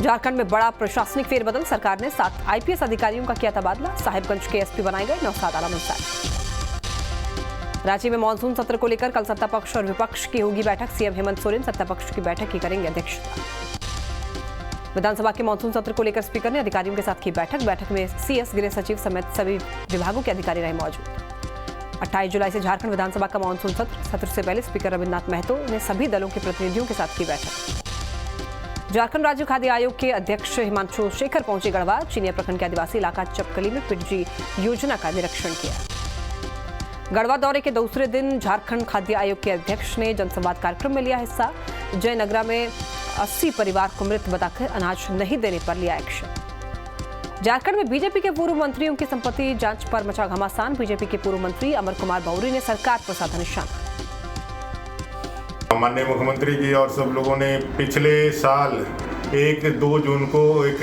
झारखंड में बड़ा प्रशासनिक फेरबदल, सरकार ने 7 आईपीएस अधिकारियों का किया तबादला, साहिबगंज के एसपी बनाए गए नौशाद आलम अंसारी। रांची में मानसून सत्र को लेकर कल सत्ता पक्ष और विपक्ष की होगी बैठक, सीएम हेमंत सोरेन सत्ता पक्ष की बैठक की करेंगे अध्यक्षता। विधानसभा के मानसून सत्र को लेकर स्पीकर ने अधिकारियों के साथ की बैठक में सीएस, गृह सचिव समेत सभी विभागों के अधिकारी रहे मौजूद। 28 जुलाई से झारखंड विधानसभा का मानसून सत्र से पहले स्पीकर रविन्द्रनाथ महतो ने सभी दलों के प्रतिनिधियों के साथ की बैठक। झारखंड राज्य खाद्य आयोग के अध्यक्ष हिमांशु शेखर पहुंचे गढ़वा, चिनिया प्रखंड के आदिवासी इलाका चपकली में पिटजी योजना का निरीक्षण किया। गढ़वा दौरे के दूसरे दिन झारखंड खाद्य आयोग के अध्यक्ष ने जनसंवाद कार्यक्रम में लिया हिस्सा। जयनगरा में 80 परिवार को मृत बताकर अनाज नहीं देने पर लिया एक्शन। झारखंड में बीजेपी के पूर्व मंत्रियों की संपत्ति जांच पर मचा घमासान, बीजेपी के पूर्व मंत्री अमर कुमार बौरी ने सरकार पर साधा निशाना। माननीय मुख्यमंत्री जी और सब लोगों ने पिछले साल 1-2 जून को एक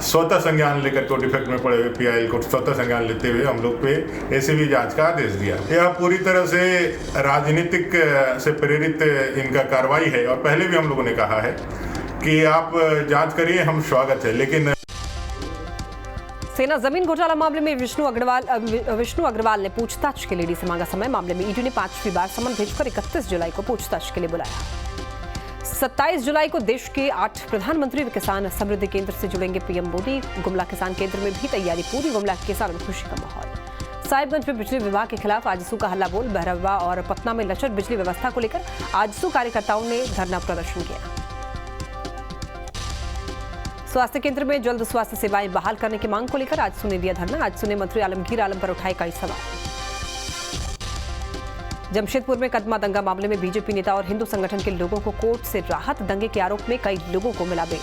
स्वतः संज्ञान लेकर को डिफेक्ट में पड़े हुए पीआईएल को स्वतः संज्ञान लेते हुए हम लोग पे एसीबी जांच का आदेश दिया। यह पूरी तरह से राजनीतिक से प्रेरित इनका कार्रवाई है और पहले भी हम लोगों ने कहा है कि आप जांच करिए, हम स्वागत है। लेकिन सेना जमीन घोटाला मामले में विष्णु अग्रवाल ने पूछताछ के लिए ईडी से मांगा समय। मामले में ईडी ने 5वीं बार समन भेजकर 31 जुलाई को पूछताछ के लिए बुलाया। 27 जुलाई को देश के 8 प्रधानमंत्री किसान समृद्धि केंद्र से जुड़ेंगे पीएम मोदी। गुमला किसान केंद्र में भी तैयारी पूरी, गुमला के किसानों में खुशी का माहौल। साहिबगंज में बिजली विभाग के खिलाफ आजसू का हल्ला बोल, बहरवा और पटना में लचर बिजली व्यवस्था को लेकर आजसू कार्यकर्ताओं ने धरना प्रदर्शन किया। स्वास्थ्य केंद्र में जल्द स्वास्थ्य सेवाएं बहाल करने की मांग को लेकर आजसू ने दिया धरना। आजसू ने मंत्री आलमगीर आलम पर उठाए कई सवाल। जमशेदपुर में कदमा दंगा मामले में बीजेपी नेता और हिंदू संगठन के लोगों को कोर्ट से राहत, दंगे के आरोप में कई लोगों को मिला बेल।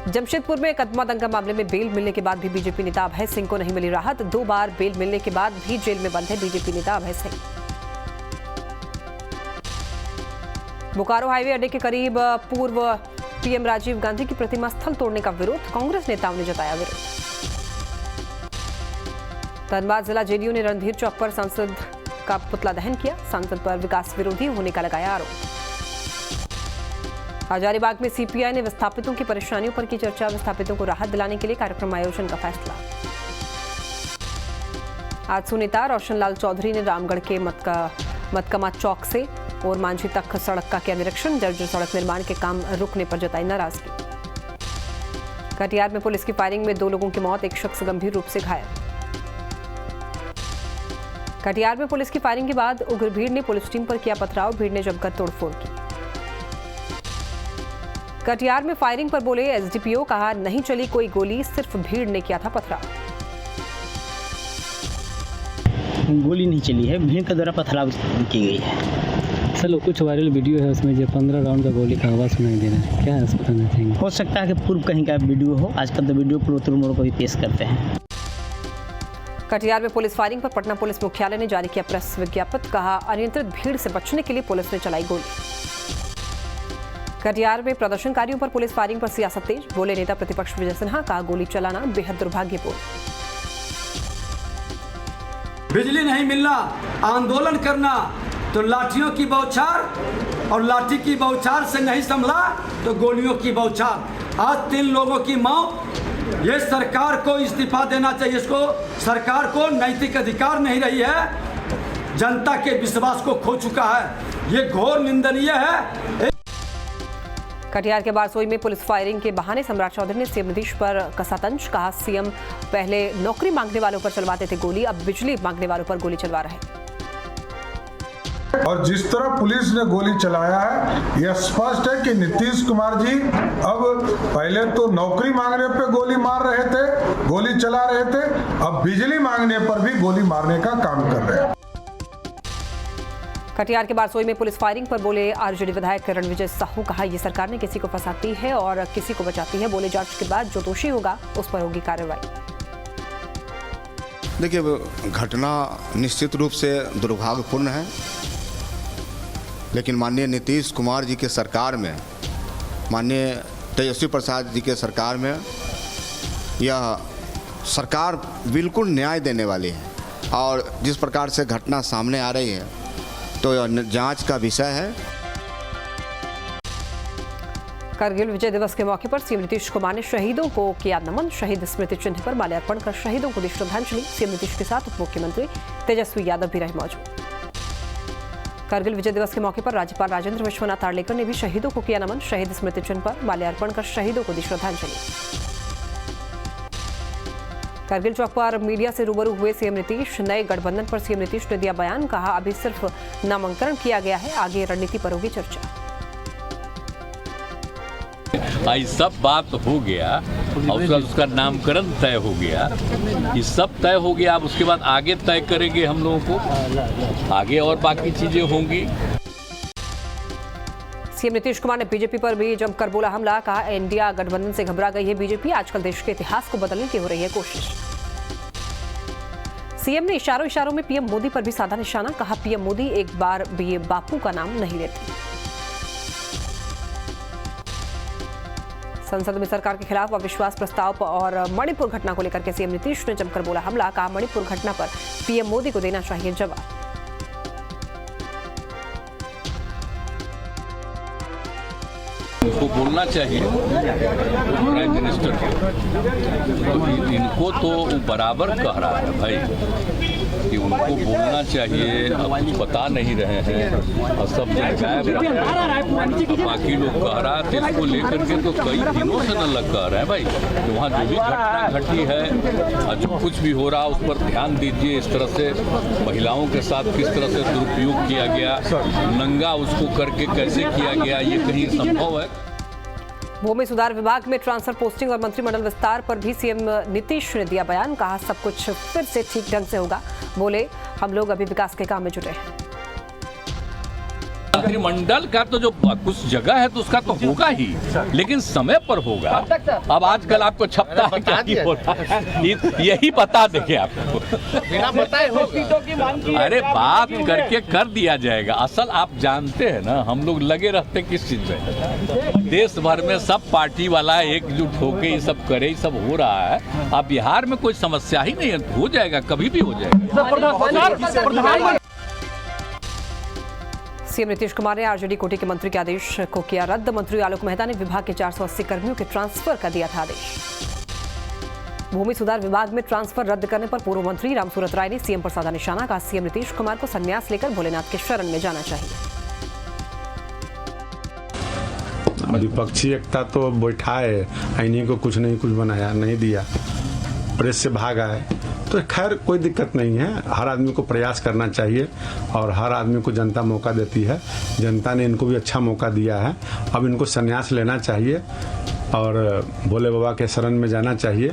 जमशेदपुर में कदमा दंगा मामले में बेल मिलने के बाद भी बीजेपी नेता अभय सिंह को नहीं मिली राहत। 2 बार बेल मिलने के बाद भी जेल में बंद है बीजेपी नेता अभय सिंह। बोकारो हाईवे अड्डे के करीब पूर्व पीएम राजीव गांधी की प्रतिमा स्थल तोड़ने का विरोध, कांग्रेस नेताओं ने जताया विरोध। धनबाद जिला जेडीयू ने रणधीर चौक पर सांसद का पुतला दहन किया, सांसद पर विकास विरोधी होने का लगाया आरोप। हजारीबाग में सीपीआई ने विस्थापितों की परेशानियों पर की चर्चा, विस्थापितों को राहत दिलाने के लिए कार्यक्रम आयोजन का फैसला। आजसू नेता रोशन लाल चौधरी ने रामगढ़ के मतकमा चौक से और मांझी तक सड़क का किया निरीक्षण, जर्जर सड़क निर्माण के काम रुकने पर जताई नाराजगी। कटिहार में पुलिस की फायरिंग में 2 लोगों की मौत, एक शख्स गंभीर रूप से घायल। कटिहार में पुलिस की फायरिंग के बाद उग्र भीड़ ने पुलिस टीम पर किया पथराव, भीड़ ने जमकर तोड़फोड़ की। कटिहार में फायरिंग पर बोले एसडीपीओ, कहा नहीं चली कोई गोली, सिर्फ भीड़ ने किया था पथराव। गोली नहीं चली है, भीड़ के द्वारा पथराव की गई है। सर कुछ वायरल वीडियो है उसमें जो 15 राउंड का गोली का आवाज़ सुनाई दे रहा है, क्या है उसको बताना चाहेंगे? हो सकता है कि पूर्व कहीं का वीडियो हो, आजकल तो वीडियो पूर्व तुरमोड़ को भी पेश करते हैं। कटिहार में पुलिस फायरिंग पर पटना पुलिस मुख्यालय ने जारी किया प्रेस विज्ञापन, कहा अनियंत्रित भीड़ से बचने के लिए पुलिस ने चलाई गोली। कटिहार में प्रदर्शनकारियों पर पुलिस फायरिंग पर सियासत तेज, बोले नेता प्रतिपक्ष विजय सिन्हा, कहा गोली चलाना बेहद दुर्भाग्यपूर्ण। बिजली नहीं मिलना, आंदोलन करना तो लाठियों की बौछार और लाठी की बौछार से नहीं संभला तो गोलियों की बौछार। आज 3 लोगों की मौत, ये सरकार को इस्तीफा देना चाहिए। इसको सरकार को नैतिक अधिकार नहीं रही है, जनता के विश्वास को खो चुका है, ये घोर निंदनीय है। कटिहार के बारसोई में पुलिस फायरिंग के बहाने सम्राट चौधरी ने सीएम नीतीश पर कसा तंज, कहा सीएम पहले नौकरी मांगने वालों पर चलवाते थे गोली, अब बिजली मांगने वालों पर गोली चलवा रहे हैं। और जिस तरह पुलिस ने गोली चलाया है, यह स्पष्ट है कि नीतीश कुमार जी अब पहले तो नौकरी मांगने पे गोली मार रहे थे, गोली चला रहे थे, अब बिजली मांगने पर भी गोली मारने का काम कर रहे हैं। कटिहार के बारसोई में पुलिस फायरिंग पर बोले आरजेडी विधायक रणविजय साहू, कहा ये सरकार ने किसी को फंसाती है और किसी को बचाती है, बोले जांच के बाद जो दोषी होगा उस पर होगी कार्रवाई। देखिए, घटना निश्चित रूप से दुर्भाग्यपूर्ण है, लेकिन माननीय नीतीश कुमार जी के सरकार में, माननीय तेजस्वी प्रसाद जी के सरकार में यह सरकार बिल्कुल न्याय देने वाली है। और जिस प्रकार से घटना सामने आ रही है तो यह जांच का विषय है। कारगिल विजय दिवस के मौके पर सीएम नीतीश कुमार ने शहीदों को किया नमन। शहीद स्मृति चिन्ह पर माल्यार्पण कर शहीदों को दी श्रद्धांजलि। सीएम नीतीश के साथ उप मुख्यमंत्री तेजस्वी यादव भी रहे मौजूद। कारगिल विजय दिवस के मौके पर राज्यपाल राजेंद्र विश्वनाथ आर्लेकर ने भी शहीदों को किया नमन। शहीद स्मृति चिन्ह पर माल्यार्पण कर शहीदों को दी श्रद्धांजलि। कारगिल चौक पर मीडिया से रूबरू हुए सीएम नीतीश। नए गठबंधन पर सीएम नीतीश ने दिया बयान। कहा, अभी सिर्फ नामांकन किया गया है, आगे रणनीति पर होगी चर्चा। ये सब बात हो गया और उसका नामकरण तय हो गया, ये सब तय हो गया। अब उसके बाद आगे तय करेंगे हम लोगों को, आगे और बाकी चीजें होंगी। सीएम नीतीश कुमार ने बीजेपी पर भी जमकर बोला हमला। कहा, इंडिया गठबंधन से घबरा गई है बीजेपी, आजकल देश के इतिहास को बदलने की हो रही है कोशिश। सीएम ने इशारों में पीएम मोदी पर भी साधा निशाना। कहा, पीएम मोदी एक बार भी बापू का नाम नहीं लेते। संसद में सरकार के खिलाफ अविश्वास प्रस्ताव और मणिपुर घटना को लेकर के सीएम नीतीश ने जमकर बोला हमला। कहा, मणिपुर घटना पर पीएम मोदी को देना चाहिए जवाब। उनको बोलना चाहिए प्राइम मिनिस्टर को, इनको तो बराबर कह रहा है भाई कि उनको बोलना चाहिए। अब कुछ बता नहीं रहे हैं और सब जन गायब, बाकी लोग कह रहा है। तो इसको लेकर के तो कई दिनों से न लग कह रहे हैं भाई कि वहाँ जो भी घटना घटी है और जो कुछ भी हो रहा उस पर ध्यान दीजिए। इस तरह से महिलाओं के साथ किस तरह से दुरुपयोग किया गया, नंगा उसको करके कैसे किया गया, ये कहीं संभव है? भूमि सुधार विभाग में ट्रांसफर पोस्टिंग और मंत्रिमंडल विस्तार पर भी सीएम नीतीश ने दिया बयान। कहा, सब कुछ फिर से ठीक ढंग से होगा। बोले, हम लोग अभी विकास के काम में जुटे हैं। मंत्रिमंडल का तो जो कुछ जगह है तो उसका तो होगा ही, लेकिन समय पर होगा। अब आजकल आपको छपता है क्या ही होता है, यही बता देंगे आपको, बिना बताए हो। अरे बात करके कर दिया जाएगा। असल आप जानते हैं ना, हम लोग लगे रहते किस चीज में, देश भर में सब पार्टी वाला एकजुट होके ये सब करे, ये सब हो रहा है। अब बिहार में कोई समस्या ही नहीं है, हो जाएगा, कभी भी हो जाएगा। सीएम नीतीश कुमार ने आरजेडी कोटे के मंत्री के आदेश को किया रद्द। मंत्री आलोक मेहता ने विभाग के 480 कर्मियों के ट्रांसफर का दिया था आदेश। भूमि सुधार विभाग में ट्रांसफर रद्द करने पर पूर्व मंत्री रामसूरत राय ने सीएम पर साधा निशाना। कहा, सीएम नीतीश कुमार को संन्यास लेकर भोलेनाथ के शरण में जाना चाहिए। विपक्षी एकता तो बैठाए, इन्हीं को कुछ नहीं कुछ बनाया नहीं दिया, प्रेस से भाग आए, तो खैर कोई दिक्कत नहीं है। हर आदमी को प्रयास करना चाहिए और हर आदमी को जनता मौका देती है। जनता ने इनको भी अच्छा मौका दिया है। अब इनको संन्यास लेना चाहिए और भोले बाबा के शरण में जाना चाहिए,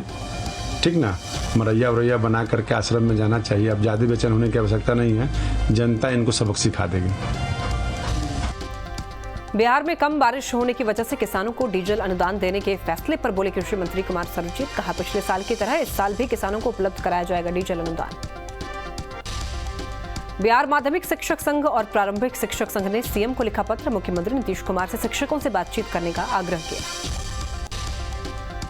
ठीक ना। मरैया वरैया बना करके आश्रम में जाना चाहिए। अब ज़्यादा बेचैन होने की आवश्यकता नहीं है, जनता इनको सबक सिखा देगी। बिहार में कम बारिश होने की वजह से किसानों को डीजल अनुदान देने के फैसले पर बोले कृषि मंत्री कुमार सर्वजीत। कहा, पिछले साल की तरह इस साल भी किसानों को उपलब्ध कराया जाएगा डीजल अनुदान। बिहार माध्यमिक शिक्षक संघ और प्रारंभिक शिक्षक संघ ने सीएम को लिखा पत्र। मुख्यमंत्री नीतीश कुमार से शिक्षकों से बातचीत करने का आग्रह किया।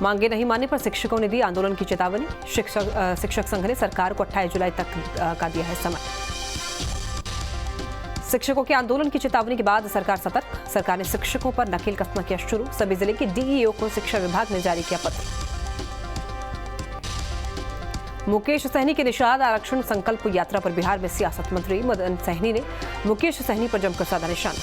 मांगे नहीं मानने पर शिक्षकों ने दी आंदोलन की चेतावनी। शिक्षक संघ ने सरकार को 28 जुलाई तक का दिया है समय। शिक्षकों के आंदोलन की चेतावनी के बाद सरकार सतर्क। सरकार ने शिक्षकों पर नकेल कसना किया शुरू। सभी जिले के डीईओ को शिक्षा विभाग ने जारी किया पत्र। मुकेश सहनी के निषाद आरक्षण संकल्प यात्रा पर बिहार में सियासत मंत्री मदन सहनी ने मुकेश सहनी पर जमकर साधा निशाना।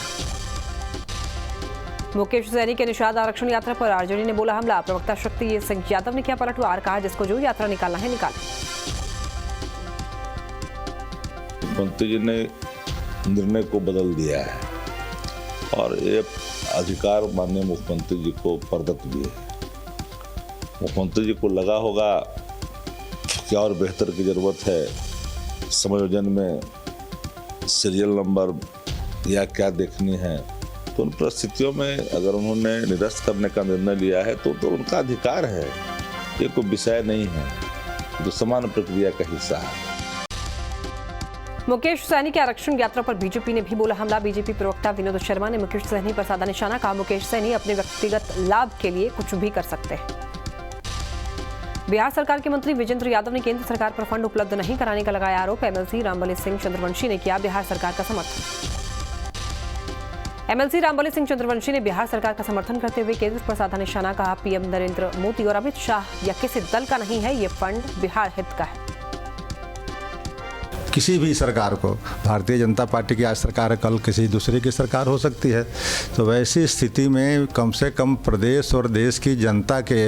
मुकेश सहनी के निषाद आरक्षण यात्रा पर आरजेडी ने बोला हमला। प्रवक्ता शक्ति सिंह यादव ने किया पलटवार। कहा, जिसको जो यात्रा निकालना है निकालें। मंत्री जी ने निर्णय को बदल दिया है और ये अधिकार माननीय मुख्यमंत्री जी को प्रदत्त भी है। मुख्यमंत्री जी को लगा होगा कि और बेहतर की जरूरत है, समायोजन में सीरियल नंबर या क्या देखनी है, तो उन परिस्थितियों में अगर उन्होंने निरस्त करने का निर्णय लिया है तो उनका अधिकार है। ये कोई विषय नहीं है, जो समान प्रक्रिया का हिस्सा है। मुकेश सहनी के आरक्षण यात्रा पर बीजेपी ने भी बोला हमला। बीजेपी प्रवक्ता विनोद शर्मा ने मुकेश सहनी पर साधा निशाना। कहा, मुकेश सहनी अपने व्यक्तिगत लाभ के लिए कुछ भी कर सकते हैं। बिहार सरकार के मंत्री विजेंद्र यादव ने केंद्र सरकार पर फंड उपलब्ध नहीं कराने का लगाया आरोप। एमएलसी रामबली सिंह चंद्रवंशी ने किया बिहार सरकार का समर्थन। एमएलसी रामबली सिंह चंद्रवंशी ने बिहार सरकार का समर्थन करते हुए केंद्र पर साधा निशाना। कहा, पीएम नरेंद्र मोदी और अमित शाह या किसी दल का नहीं है, ये फंड बिहार हित का है। किसी भी सरकार को, भारतीय जनता पार्टी की आज सरकार है, कल किसी दूसरे की सरकार हो सकती है, तो वैसी स्थिति में कम से कम प्रदेश और देश की जनता के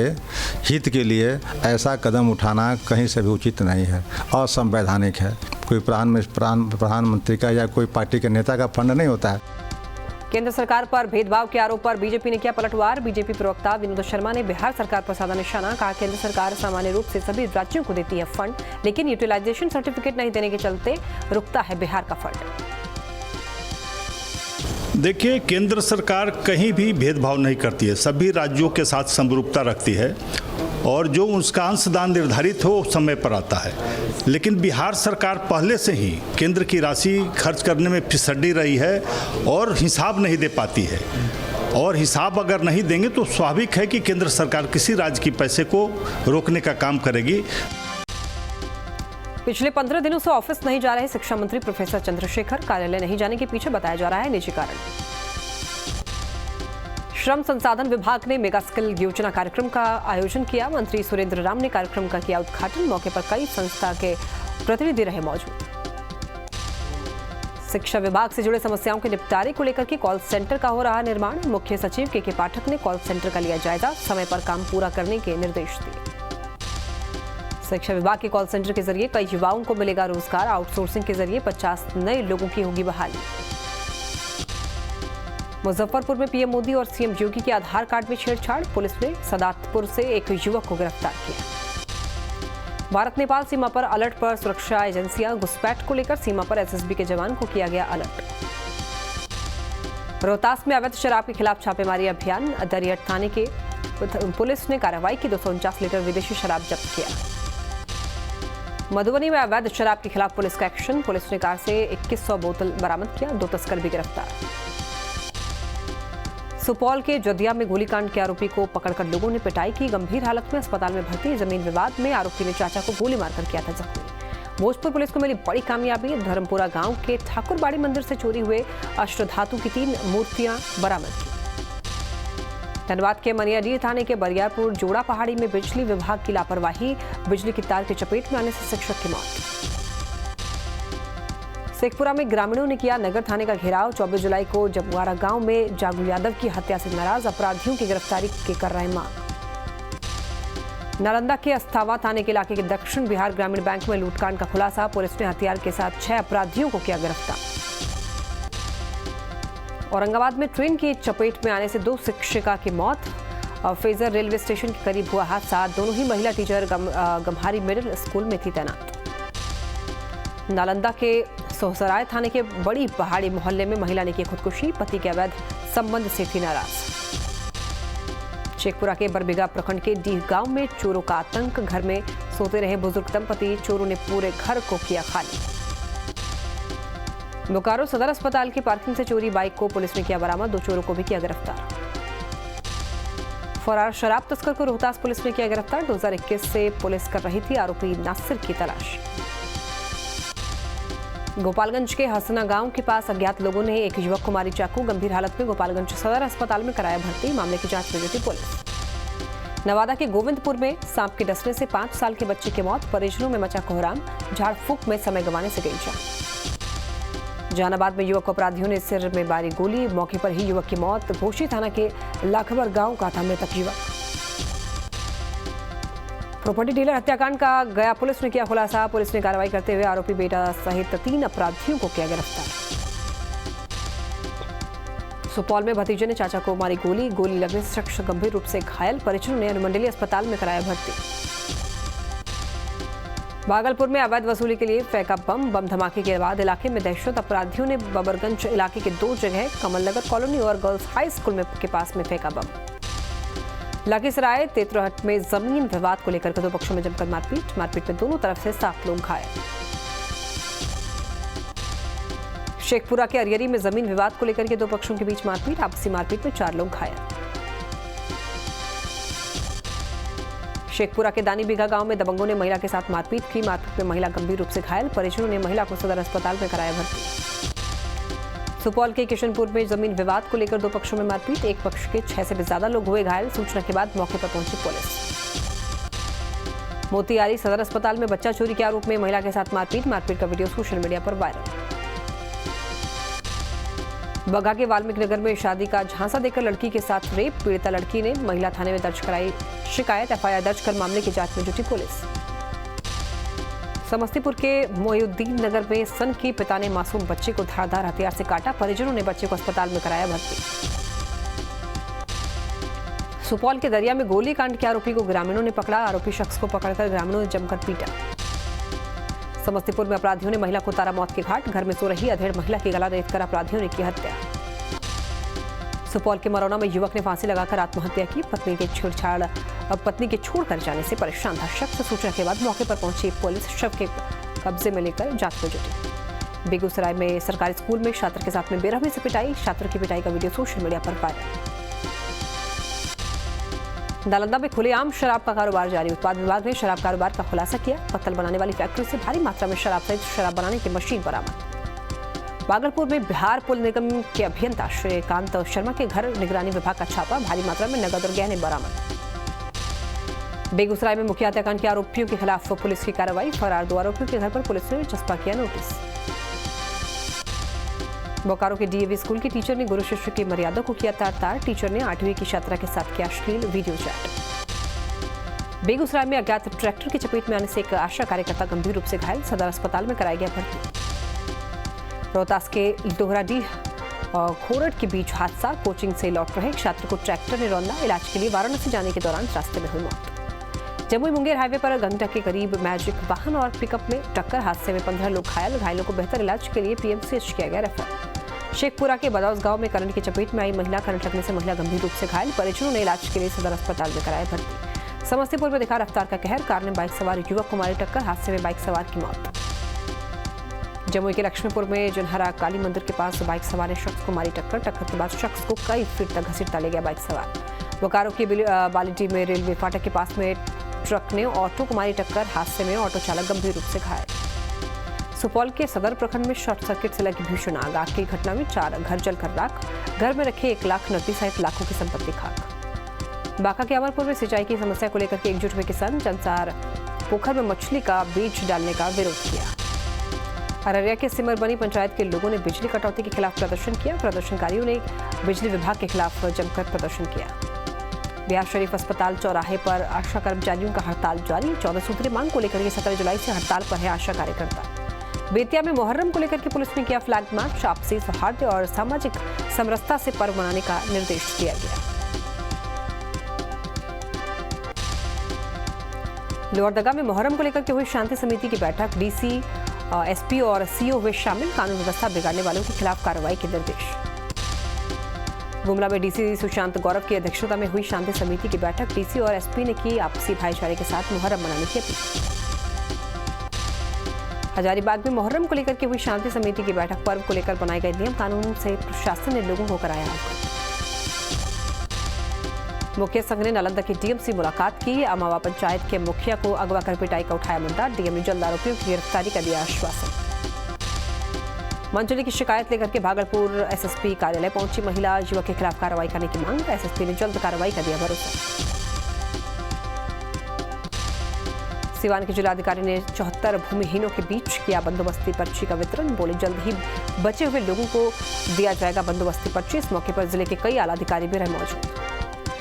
हित के लिए ऐसा कदम उठाना कहीं से भी उचित नहीं है, असंवैधानिक है। कोई प्रधानमंत्री का या कोई पार्टी के नेता का फंड नहीं होता है। केंद्र सरकार पर भेदभाव के आरोप पर बीजेपी ने किया पलटवार। बीजेपी प्रवक्ता विनोद शर्मा ने बिहार सरकार पर साधा निशाना। कहा, केंद्र सरकार सामान्य रूप से सभी राज्यों को देती है फंड, लेकिन यूटिलाइजेशन सर्टिफिकेट नहीं देने के चलते रुकता है बिहार का फंड। देखिए, केंद्र सरकार कहीं भी भेदभाव नहीं करती है, सभी राज्यों के साथ समरूपता रखती है और जो उसका अंशदान निर्धारित हो समय पर आता है। लेकिन बिहार सरकार पहले से ही केंद्र की राशि खर्च करने में फिसड्डी रही है और हिसाब नहीं दे पाती है, और हिसाब अगर नहीं देंगे तो स्वाभाविक है कि केंद्र सरकार किसी राज्य की पैसे को रोकने का काम करेगी। पिछले 15 दिनों से ऑफिस नहीं जा रहे शिक्षा मंत्री प्रोफेसर चंद्रशेखर। कार्यालय नहीं जाने के पीछे बताया जा रहा है निजी कारण। श्रम संसाधन विभाग ने मेगा स्किल योजना कार्यक्रम का आयोजन किया। मंत्री सुरेंद्र राम ने कार्यक्रम का किया उद्घाटन। मौके पर कई संस्था के प्रतिनिधि रहे मौजूद। शिक्षा विभाग से जुड़े समस्याओं के निपटारे को लेकर के कॉल सेंटर का हो रहा निर्माण। मुख्य सचिव के पाठक ने कॉल सेंटर का लिया जायजा, समय पर काम पूरा करने के निर्देश दिए। शिक्षा विभाग के कॉल सेंटर के जरिए कई युवाओं को मिलेगा रोजगार। आउटसोर्सिंग के जरिए 50 नए लोगों की होगी बहाली। मुजफ्फरपुर में पीएम मोदी और सीएम योगी के आधार कार्ड में छेड़छाड़। पुलिस ने सदातपुर से एक युवक को गिरफ्तार किया। भारत नेपाल सीमा पर अलर्ट पर सुरक्षा एजेंसियां। घुसपैठ को लेकर सीमा पर एसएसबी के जवान को किया गया अलर्ट। रोहतास में अवैध शराब के खिलाफ छापेमारी अभियान। दरियट थाने के पुलिस ने कार्रवाई की। 249 लीटर विदेशी शराब जब्त किया। मधुबनी में अवैध शराब के खिलाफ पुलिस का एक्शन। पुलिस ने कार से 2100 बोतल बरामद किया। 2 तस्कर भी गिरफ्तार। सुपौल के जदिया में गोलीकांड के आरोपी को पकड़कर लोगों ने पिटाई की। गंभीर हालत में अस्पताल में भर्ती। जमीन विवाद में आरोपी ने चाचा को गोली मारकर किया था जख्मी। भोजपुर पुलिस को मिली बड़ी कामयाबी। धर्मपुरा गांव के ठाकुरबाड़ी मंदिर से चोरी हुए अष्टधातु की 3 मूर्तियां बरामद की। धनबाद के मनियाडीह थाने के बरियारपुर जोड़ा पहाड़ी में बिजली विभाग की लापरवाही। बिजली की तार की चपेट में आने से शिक्षक की मौत। शेखपुरा में ग्रामीणों ने किया नगर थाने का घेराव। 24 जुलाई को जबवारा गांव में जागू यादव की हत्या से नाराज अपराधियों की गिरफ्तारी की कर रहे मांग। नालंदा के अस्थावा थाने के इलाके के दक्षिण बिहार ग्रामीण बैंक में लूटकांड का खुलासा। पुलिस ने हथियार के साथ 6 अपराधियों को किया गिरफ्तार। औरंगाबाद में ट्रेन की चपेट में आने से 2 शिक्षिका की मौत। फेजर रेलवे स्टेशन के करीब हुआ हादसा। दोनों ही महिला टीचर गम्हारी मिडिल स्कूल में थी तैनात। नालंदा के सोहसराय थाने के बड़ी पहाड़ी मोहल्ले में महिला ने की खुदकुशी। पति के अवैध संबंध से थी नाराज। शेखपुरा के बरबीघा प्रखंड के डीह गांव में चोरों का आतंक। घर में सोते रहे बुजुर्ग दंपति, चोरों ने पूरे घर को किया खाली। बोकारो सदर अस्पताल की पार्किंग से चोरी बाइक को पुलिस ने किया बरामद। 2 चोरों को भी किया गिरफ्तार। फरार शराब तस्कर को रोहतास पुलिस ने किया गिरफ्तार। 2021 से पुलिस कर रही थी आरोपी नासिर की तलाश। गोपालगंज के हसना गांव के पास अज्ञात लोगों ने एक युवक को मारी चाकू। गंभीर हालत में गोपालगंज सदर अस्पताल में कराया भर्ती। मामले की जांच में जुटी पुलिस। नवादा के गोविंदपुर में सांप के डसने से 5 साल के बच्चे की मौत। परिजनों में मचा कोहराम। झाड़ फूक में समय गंवाने से गई जान। जहानाबाद में युवक को अपराधियों ने सिर में मारी गोली। मौके पर ही युवक की मौत। घोशी थाना के लाखबर गांव का था मृतक युवक। प्रॉपर्टी डीलर हत्याकांड का गया पुलिस ने किया खुलासा। पुलिस ने कार्रवाई करते हुए आरोपी बेटा सहित 3 अपराधियों को किया गिरफ्तार। सुपौल में भतीजे ने चाचा को मारी गोली। गोली लगने से शख्स गंभीर रूप से घायल। परिजनों ने अनुमंडलीय अस्पताल में कराया भर्ती। भागलपुर में अवैध वसूली के लिए फेंका बम। बम धमाके के बाद इलाके में दहशत। अपराधियों ने बबरगंज इलाके के 2 जगह कमलनगर कॉलोनी और गर्ल्स हाई स्कूल के पास में फेंका बम। लखीसराय तेतरहट में जमीन विवाद को लेकर 2 पक्षों में जमकर मारपीट में दोनों तरफ से 7 लोग घायल। शेखपुरा के अरियरी में जमीन विवाद को लेकर के 2 पक्षों के बीच मारपीट। आपसी मारपीट में 4 लोग घायल। शेखपुरा के दानीबिघा गांव में दबंगों ने महिला के साथ मारपीट की। मारपीट में महिला गंभीर रूप से घायल। परिजनों ने महिला को सदर अस्पताल में कराया भर्ती। सुपौल के किशनपुर में जमीन विवाद को लेकर दो पक्षों में मारपीट, एक पक्ष के 6 से भी ज्यादा लोग हुए घायल। सूचना के बाद मौके पर पहुंची पुलिस। मोतिहारी सदर अस्पताल में बच्चा चोरी के आरोप में महिला के साथ मारपीट का वीडियो सोशल मीडिया पर वायरल। बगहा के वाल्मीकि नगर में शादी का झांसा देकर लड़की के साथ रेप, पीड़िता लड़की ने महिला थाने में दर्ज कराई शिकायत। एफआईआर दर्ज कर मामले की जांच में जुटी पुलिस। समस्तीपुर के मोहिउद्दीन नगर में सन के पिता ने मासूम बच्चे को धारदार हथियार से काटा, परिजनों ने बच्चे को अस्पताल में कराया भर्ती। सुपौल के दरिया में गोलीकांड के आरोपी को ग्रामीणों ने पकड़ा, आरोपी शख्स को पकड़कर ग्रामीणों ने जमकर पीटा। समस्तीपुर में अपराधियों ने महिला को उतारा मौत के घाट, घर में सो रही अधेड़ महिला की गला रेतकर अपराधियों ने की हत्या। सुपौल के मरौना में युवक ने फांसी लगाकर आत्महत्या की, पत्नी के छोड़कर जाने से परेशान था शख्स। सूचना के बाद मौके पर पहुंची पुलिस, शव के कब्जे में लेकर जांच में जुटी। बेगूसराय में सरकारी स्कूल में छात्र के साथ में बेरहमी से पिटाई, छात्र की पिटाई का वीडियो सोशल मीडिया पर वायरल। नालंदा में खुलेआम शराब का कारोबार जारी, उत्पाद विभाग ने शराब कारोबार का खुलासा किया। पत्तल बनाने वाली फैक्ट्री से भारी मात्रा में शराब सहित शराब बनाने की मशीन बरामद। भागलपुर में बिहार पुल निगम के अभियंता श्रीकांत शर्मा के घर निगरानी विभाग का छापा, भारी मात्रा में नकद और गहने बरामद। बेगूसराय में मुख्य हत्याकांड के आरोपियों के खिलाफ पुलिस की कार्रवाई, फरार 2 आरोपियों के घर पर पुलिस ने चस्पा किया नोटिस। बोकारो के डीएवी स्कूल के टीचर ने गुरु शिष्य की मर्यादा को किया तार-तार, टीचर ने 8वीं की छात्रा के साथ किया अश्लील वीडियो चैट। बेगूसराय में अज्ञात ट्रैक्टर की चपेट में आने से एक आशा कार्यकर्ता गंभीर रूप से घायल, सदर अस्पताल में कराया गया भर्ती। रोहतास के दोहराडीह और खोरड के बीच हादसा, कोचिंग से लौट रहे छात्र को ट्रैक्टर ने रौंदा, इलाज के लिए वाराणसी जाने के दौरान रास्ते में हुई मौत। जमुई मुंगेर हाईवे पर गंगटक के करीब मैजिक वाहन और पिकअप में टक्कर, हादसे में 15 लोग घायल, घायलों को बेहतर इलाज के लिए पीएमसीएच किया गया रेफर। शेखपुरा के बदौस गांव में करंट की चपेट में आई महिला, करंट लगने से महिला गंभीर रूप से घायल, परिजनों ने इलाज के लिए सदर अस्पताल में कराया भर्ती। समस्तीपुर में दिखा रफ्तार का कहर, कार ने बाइक सवार युवक को मारी टक्कर, हादसे में बाइक सवार की मौत। जमुई के लक्ष्मीपुर में जनहरा काली मंदिर के पास बाइक सवार ने शख्स को मारी टक्कर, टक्कर के बाद शख्स को कई फीट तक घसीटता ले गया बाइक सवार। बोकारो की बालिटी में रेलवे फाटक के पास में ट्रक ने ऑटो को मारी टक्कर, हादसे में ऑटो चालक गंभीर रूप से घायल। सुपौल के सदर प्रखंड में शॉर्ट सर्किट से लगी भीषण आग की घटना में 4 घर जलकर राख, घर में रखे 1 लाख नकदी सहित लाखों की संपत्ति खाक। बांका के अमरपुर में सिंचाई की समस्या को लेकर के एकजुट हुए किसान, जनसार पोखर में मछली का बीज डालने का विरोध किया। अररिया के सिमरबनी पंचायत के लोगों ने बिजली कटौती के खिलाफ प्रदर्शन किया, प्रदर्शनकारियों ने बिजली विभाग के खिलाफ जमकर प्रदर्शन किया। बिहार शरीफ अस्पताल चौराहे पर आशा कर्मचारियों का हड़ताल जारी, 14 सूत्रीय मांग को लेकर 17 जुलाई से हड़ताल पर है आशा कार्यकर्ता। बेतिया में मुहर्रम को लेकर के पुलिस ने किया फ्लैग मार्च, आपसी सौहार्द और सामाजिक समरसता से पर्व मनाने का निर्देश दिया गया। लोहरदगा में मुहर्रम को लेकर के हुई शांति समिति की बैठक, डीसी, एसपी और सीओ हुए शामिल, कानून व्यवस्था बिगाड़ने वालों के खिलाफ कार्रवाई के निर्देश। गुमला में डीसी सुशांत गौरव की अध्यक्षता में हुई शांति समिति की बैठक, डीसी और एसपी ने की आपसी भाईचारे के साथ मुहर्रम मनाने की अपील। हजारीबाग में मुहर्रम को लेकर के हुई शांति समिति की बैठक, पर्व को लेकर बनाए गए नियम कानून से प्रशासन ने लोगों को कराया अवगत। मुखिया संघ ने नालंदा की डीएम से मुलाकात की, अमावा पंचायत के मुखिया को अगवा कर पिटाई का उठाया मुद्दा, डीएम ने जल्द आरोपियों की गिरफ्तारी का दिया आश्वासन। मंचली की शिकायत लेकर के भागलपुर एसएसपी कार्यालय पहुंची महिला, युवक के खिलाफ कार्रवाई करने की मांग, एसएसपी ने जल्द कार्रवाई का दिया भरोसा। सिवान के जिलाधिकारी ने 74 भूमिहीनों के बीच किया बंदोबस्ती पर्ची का वितरण, बोले जल्द ही बचे हुए लोगों को दिया जाएगा बंदोबस्ती पर्ची। इस मौके पर जिले के कई आला अधिकारी भी रहे मौजूद।